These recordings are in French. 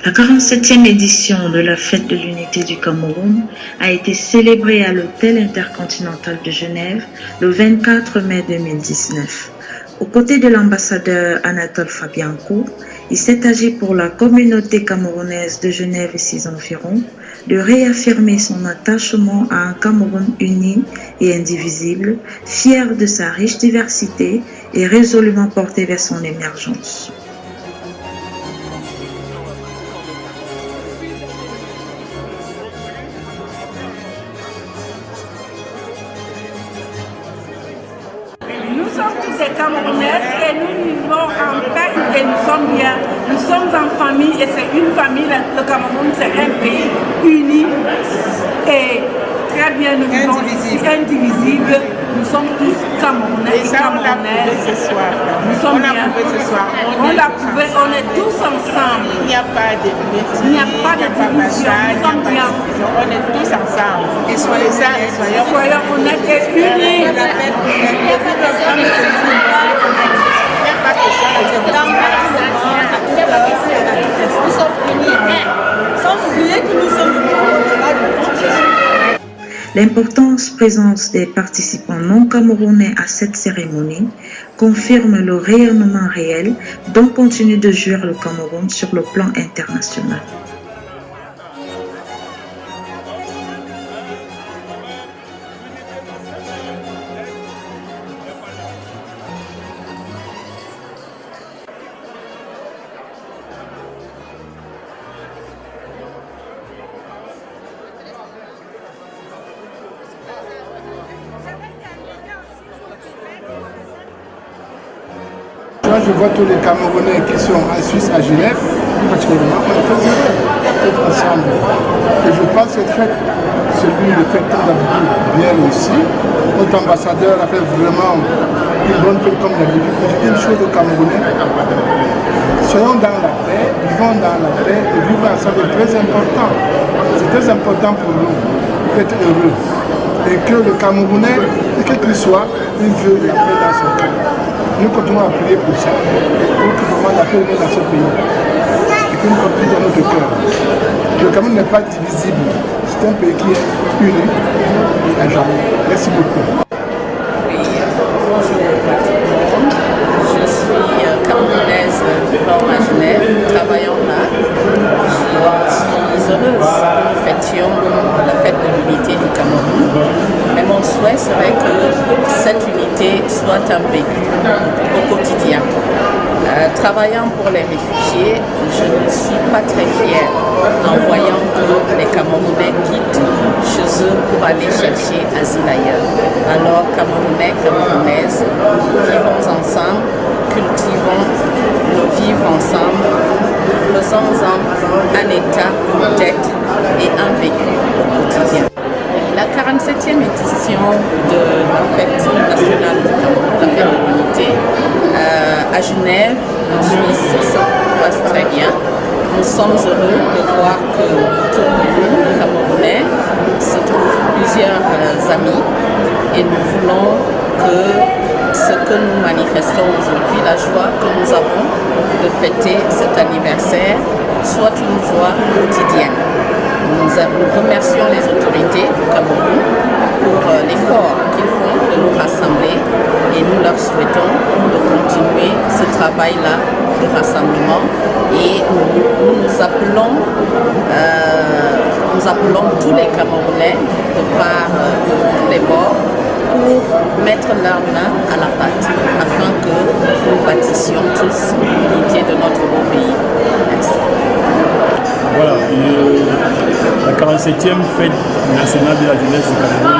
La 47e édition de la Fête de l'Unité du Cameroun a été célébrée à l'Hôtel Intercontinental de Genève le 24 mai 2019. Aux côtés de l'ambassadeur Anatole Fabianco, il s'est agi pour la communauté camerounaise de Genève et ses environs de réaffirmer son attachement à un Cameroun uni et indivisible, fier de sa riche diversité et résolument porté vers son émergence. Nous sommes tous des Camerounais et nous vivons en paix et nous sommes bien. Nous sommes en famille et c'est une famille. Le Cameroun, c'est un pays uni et très bien. Nous vivons indivisible. Nous sommes tous Camerounais et Camerounaises. Nous sommes bien. On l'a prouvé, on est tous ensemble. Il n'y a pas de division. Il n'y a pas de division. Nous sommes bien. On est tous ensemble. Et soyez ça et soyons honnêtes et unis. L'importance présence des participants non camerounais à cette cérémonie confirme le rayonnement réel dont continue de jouir le Cameroun sur le plan international. Je vois tous les Camerounais qui sont en Suisse, à Genève, particulièrement, on est très heureux d'être ensemble. Et je pense que cette fête, celui de fête d'habitude bien réussi. Notre ambassadeur a fait vraiment une bonne fête comme d'habitude. Je dis une chose aux Camerounais, soyons dans la paix, vivons dans la paix et vivons ensemble est très important. C'est très important pour nous d'être heureux. Et que le Camerounais, quel qu'il soit, il veut la paix dans son cœur. Nous continuons à prier pour ça, pour que vraiment la paix vienne dans ce pays et que nous continuons dans notre cœur. Le Cameroun n'est pas divisible, c'est un pays qui est uni et à jamais. Merci beaucoup. Oui, bonjour à tout le monde. Je suis camerounaise vivant à Genève, travaillant là. Je suis heureuse que nous fêtions la fête de l'unité du Cameroun. Mais mon souhait serait que cette unité soit un vécu au quotidien. Travaillant pour les réfugiés, je ne suis pas très fière en voyant que les Camerounais quittent chez eux pour aller chercher asile ailleurs. Alors, Camerounais, Camerounaises, vivons ensemble, cultivons le vivre ensemble, faisons-en un état d'être et un vécu au quotidien. La 47e édition de la fête nationale du Cameroun, la fête de l'unité, à Genève, en Suisse, ça passe très bien. Nous sommes heureux de voir que autour de nous, les Camerounais, se trouvent plusieurs amis et nous voulons que ce que nous manifestons aujourd'hui, la joie que nous avons de fêter cet anniversaire, soit une joie quotidienne. Nous remercions les autorités du Cameroun pour l'effort qu'ils font de nous rassembler et nous leur souhaitons de continuer ce travail-là de rassemblement et nous appelons tous les Camerounais de part de tous les bords pour mettre leurs mains à la pâte afin que nous bâtissions tous l'unité de notre beau pays. Merci. Voilà, la 47e fête nationale de la jeunesse du Cameroun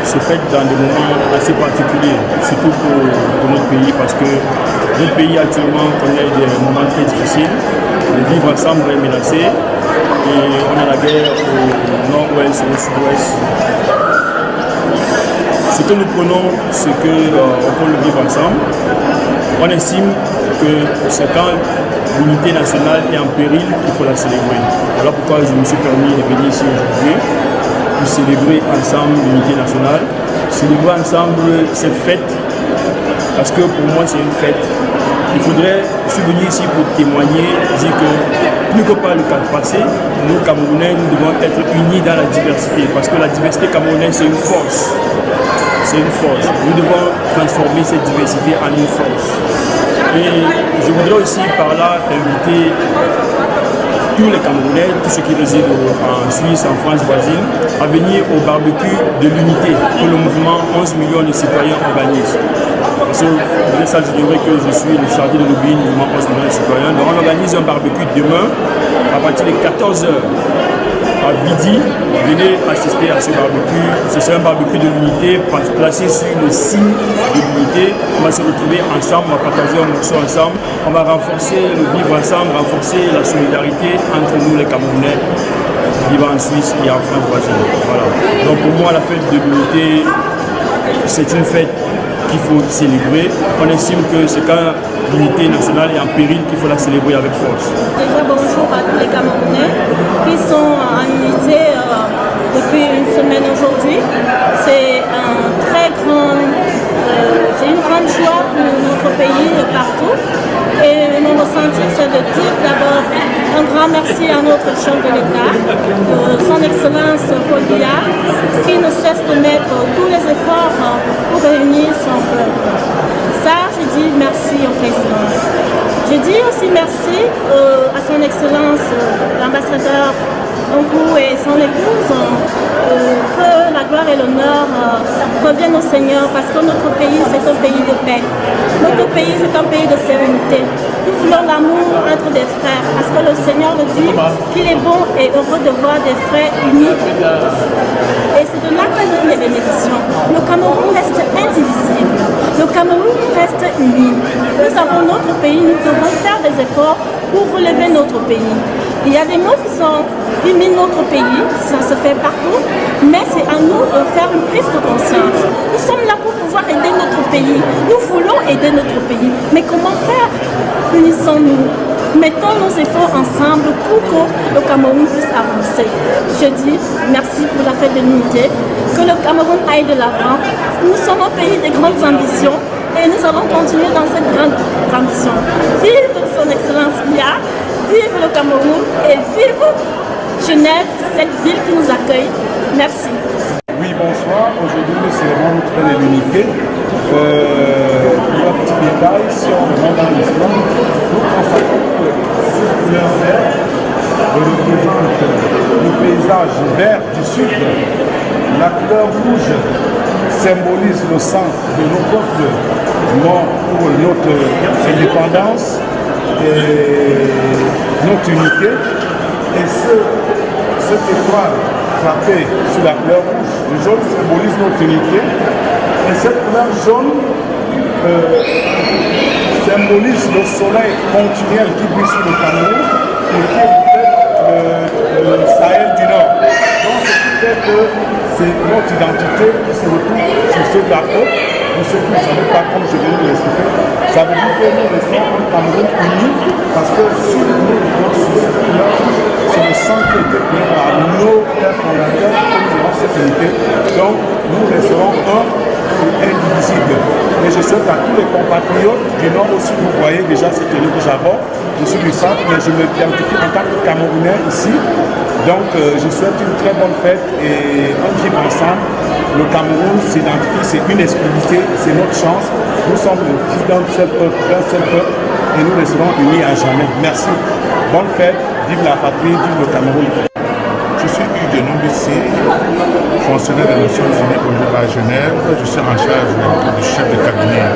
se fête dans des moments assez particuliers, surtout pour notre pays, parce que notre pays actuellement connaît des moments très difficiles. Le vivre ensemble est menacé et on a la guerre au nord-ouest et au sud-ouest. Ce que nous prenons, c'est qu'on peut le vivre ensemble. On estime que c'est quand l'unité nationale est en péril qu'il faut la célébrer. Voilà pourquoi je me suis permis de venir ici aujourd'hui pour célébrer ensemble l'unité nationale, célébrer ensemble cette fête, parce que pour moi c'est une fête. Je suis venu ici pour témoigner, dire que plus que par le passé, nous Camerounais, nous devons être unis dans la diversité, parce que la diversité camerounaise, c'est une force. C'est une force. Nous devons transformer cette diversité en une force. Et je voudrais aussi par là inviter tous les Camerounais, tous ceux qui résident en Suisse, en France voisine, à venir au barbecue de l'unité que le mouvement 11 millions de citoyens organise. Parce que ça, je dirais que je suis le chargé de lobbying du mouvement 11 millions de citoyens. Donc on organise un barbecue demain à partir de 14h. À midi, venez assister à ce barbecue. Ce sera un barbecue de l'unité placé sur le signe de l'unité. On va se retrouver ensemble, on va partager un morceau ensemble. On va renforcer le vivre ensemble, renforcer la solidarité entre nous les Camerounais vivant en Suisse et en France voisine. Voilà. Donc pour moi, la fête de l'unité, c'est une fête qu'il faut célébrer. On estime que c'est quand l'unité nationale est en péril qu'il faut la célébrer avec force. Déjà bonjour à tous les Camerounais qui sont en unité depuis une semaine aujourd'hui. C'est une grande joie pour notre pays partout. Et mon ressenti, c'est de dire d'abord un grand merci à notre chef de l'État, son Excellence Paul Biya, qui ne cesse de mettre tous les efforts pour réunir son peuple. Ça, je dis merci au président. Je dis aussi merci à son Excellence l'ambassadeur Onkou et son épouse, que la gloire et l'honneur reviennent au Seigneur, parce que notre pays, c'est un pays de paix. Notre pays, c'est un pays de sérénité. Nous voulons l'amour entre des frères, parce que le Seigneur le dit qu'il est bon et heureux de voir des frères unis. Et c'est de là que viennent les bénédictions. Le Cameroun reste indivisible. Le Cameroun reste uni. Nous avons notre pays, nous devons faire des efforts pour relever notre pays. Il y a des mots qui minent notre pays, ça se fait partout, mais c'est à nous de faire une prise de conscience. Nous sommes là pour pouvoir aider notre pays. Nous voulons aider notre pays. Mais comment faire? Unissons-nous. Mettons nos efforts ensemble pour que le Cameroun puisse avancer. Je dis merci pour la fête de l'unité, que le Cameroun aille de l'avant. Nous sommes un pays de grandes ambitions et nous allons continuer dans cette grande ambition. Vive son Excellence Biya, vive le Cameroun et vive Genève, cette ville qui nous accueille. Merci. Oui, bonsoir. Aujourd'hui, nous célébrons notre fête de l'unité. Pour un petit détail, si on remonte dans l'histoire, nous constatons que cette couleur verte représente le paysage vert du sud. La couleur rouge symbolise le sang de nos peuples morts pour notre indépendance et notre unité. Et cette étoile frappée sur la couleur rouge, le jaune symbolise notre unité. Et cette couleur jaune symbolise le soleil continuel qui brille sur le Cameroun et qui est le Sahel du Nord. Donc ce qui fait que c'est notre identité qui se retrouve sur ce drapeau. Pour ceux qui ne savaient pas, comme je viens de l'expliquer, ça veut dire que nous restons un Cameroun uni, parce que si nous vivons sur cette couleur, c'est le sang qui a été créé par nos pères fondateurs que nous avons cette unité. Donc nous resterons un et indivisible. Et je souhaite à tous les compatriotes du Nord aussi, vous voyez déjà cette tenue que j'aborde. Je suis du centre, mais je me identifie en tant que Camerounais ici. Donc je souhaite une très bonne fête et on vit ensemble. Le Cameroun s'identifie, c'est une exclusivité, c'est notre chance. Nous sommes fils d'un seul peuple et nous resterons unis à jamais. Merci. Bonne fête, vive la patrie, vive le Cameroun. Je suis Hugues de Nombissi, fonctionnaire des Nations Unies à Genève. Je suis en charge du chef de cabinet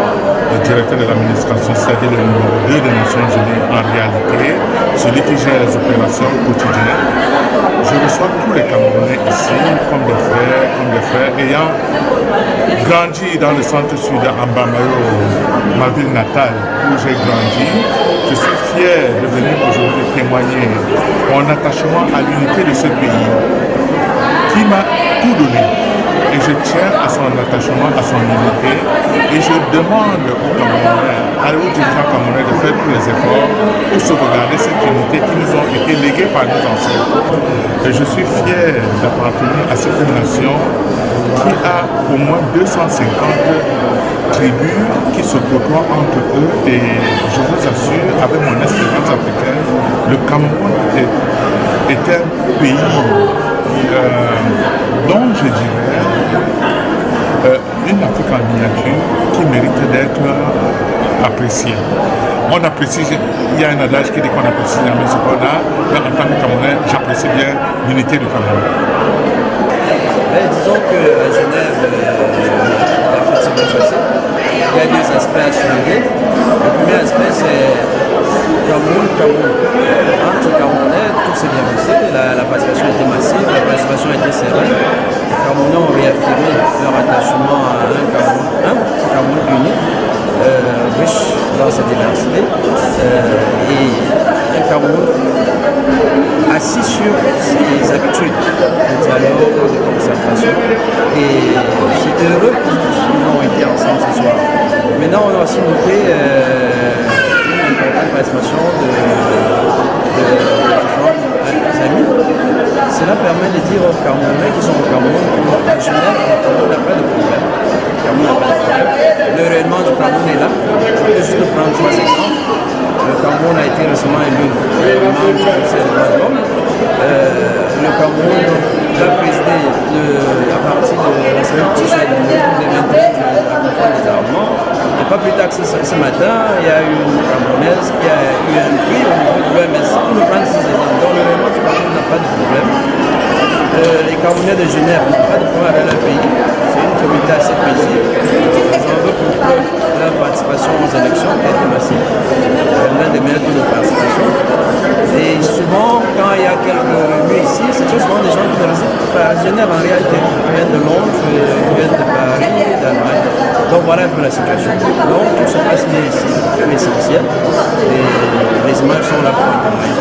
du directeur de l'administration, c'est-à-dire le numéro 2 des Nations Unies en réalité, celui qui gère les opérations quotidiennes. Je reçois tous les Camerounais ici comme des frères, ayant grandi dans le centre-sud à Mbamayo, ma ville natale où j'ai grandi. Je suis fier de venir aujourd'hui témoigner mon attachement à l'unité de ce pays qui m'a tout donné. Et je tiens à son attachement, à son unité. Et je demande aux Camerounais, aux dirigeants camerounais de faire tous les efforts pour sauvegarder cette unité qui nous a été léguée par nos anciens. Et je suis fier d'appartenir à cette nation qui a au moins 250 tribus qui se côtoient entre eux et je vous assure, avec mon expérience africaine, le Cameroun est un pays dont je dirais une Afrique en miniature qui mérite d'être appréciée. On apprécie, il y a un adage qui dit qu'on apprécie jamais ce qu'on a, mais en tant que Camerounais, j'apprécie bien l'unité du Cameroun. Mais disons qu'à Genève, la fête s'est bien passée. Il y a deux aspects à soulever. Le premier aspect, c'est Cameroun. Entre Camerounais, tout s'est bien passé. La participation était massive, la participation était serrée. Les Camerounais ont réaffirmé leur attachement à un Cameroun uni, riche dans sa diversité, et un Cameroun assis sur ses habitudes de dialogue, de concertation. Et c'est heureux qu'ils ont été ensemble ce soir. Maintenant, on a aussi noté une importante participation de différents amis. Cela permet de dire aux Camerounais qui sont au Cameroun qu'à Genève, le Cameroun n'a pas de problème. Le rayonnement du Cameroun est là. Je peux juste prendre 3 exemples. Le Cameroun a été récemment élu membre du Conseil des droits de l'homme. Le Cameroun va présider à partir de la semaine prochaine le groupe des 21 de la conférence des armements. Et pas plus tard que ce matin, il y a une Camerounaise qui a eu un prix au niveau de l'OMS pour nous prendre 6 exemples. Donc le rayonnement du Cameroun n'a pas de problème. Les Camerounais de Genève n'ont pas de problème avec leur pays. C'est une communauté assez paisible. On veut pour preuve leur participation aux élections qui a été massive. L'un des meilleurs taux de participation. Et souvent, quand il y a quelques remues ici, c'est souvent des gens qui ne résident pas à Genève en réalité. Ils viennent de Londres, ils viennent de Paris, d'Allemagne. Donc voilà un peu la situation. Donc tout se passe bien ici, c'est l'essentiel. Et les images sont là pour témoigner.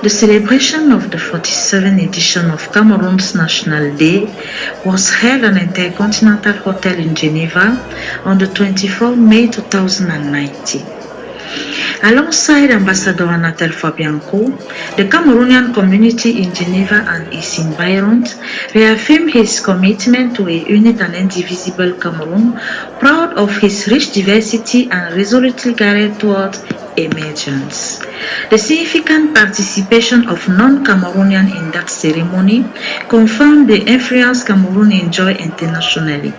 The celebration of the 47th edition of Cameroon's National Day was held at Intercontinental Hotel in Geneva on the 24th May 2019. Alongside Ambassador Anatel Fabianco, the Cameroonian community in Geneva and its environs reaffirmed his commitment to a unit and indivisible Cameroon, proud of his rich diversity and resolutely guided towards emergence. The significant participation of non-Cameroonians in that ceremony confirmed the influence Cameroon enjoys internationally.